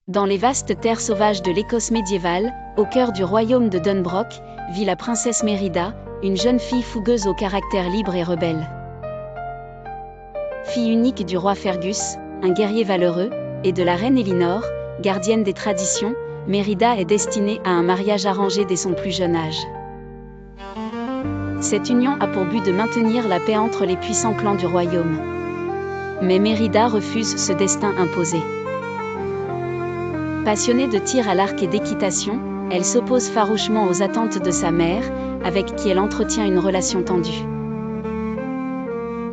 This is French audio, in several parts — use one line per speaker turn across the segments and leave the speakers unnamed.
Dans les vastes terres sauvages de l'Écosse médiévale, au cœur du royaume de Dunbroch, vit la princesse Mérida, une jeune fille fougueuse au caractère libre et rebelle. Fille unique du roi Fergus, un guerrier valeureux, et de la reine Elinor, gardienne des traditions, Mérida est destinée à un mariage arrangé dès son plus jeune âge. Cette union a pour but de maintenir la paix entre les puissants clans du royaume. Mais Mérida refuse ce destin imposé. Passionnée de tir à l'arc et d'équitation, elle s'oppose farouchement aux attentes de sa mère, avec qui elle entretient une relation tendue.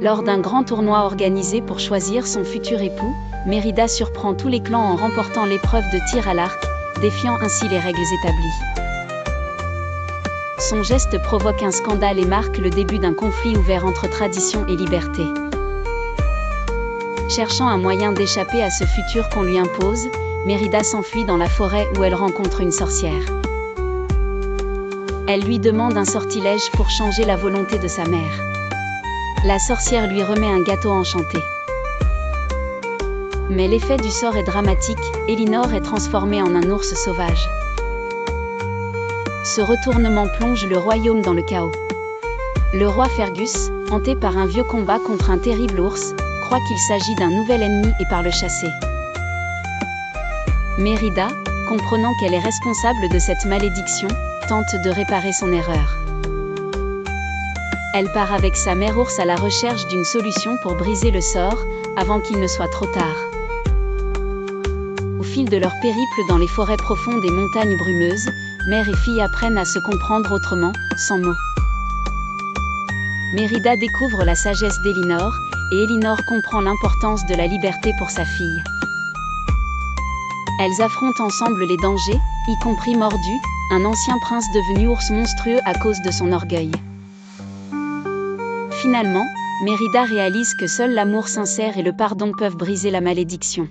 Lors d'un grand tournoi organisé pour choisir son futur époux, Mérida surprend tous les clans en remportant l'épreuve de tir à l'arc, défiant ainsi les règles établies. Son geste provoque un scandale et marque le début d'un conflit ouvert entre tradition et liberté. Cherchant un moyen d'échapper à ce futur qu'on lui impose, Mérida s'enfuit dans la forêt où elle rencontre une sorcière. Elle lui demande un sortilège pour changer la volonté de sa mère. La sorcière lui remet un gâteau enchanté. Mais l'effet du sort est dramatique, Elinor est transformée en un ours sauvage. Ce retournement plonge le royaume dans le chaos. Le roi Fergus, hanté par un vieux combat contre un terrible ours, croit qu'il s'agit d'un nouvel ennemi et part le chasser. Mérida, comprenant qu'elle est responsable de cette malédiction, tente de réparer son erreur. Elle part avec sa mère ours à la recherche d'une solution pour briser le sort, avant qu'il ne soit trop tard. Au fil de leur périple dans les forêts profondes et montagnes brumeuses, mère et fille apprennent à se comprendre autrement, sans mots. Mérida découvre la sagesse d'Elinor, et Elinor comprend l'importance de la liberté pour sa fille. Elles affrontent ensemble les dangers, y compris Mordu, un ancien prince devenu ours monstrueux à cause de son orgueil. Finalement, Mérida réalise que seul l'amour sincère et le pardon peuvent briser la malédiction.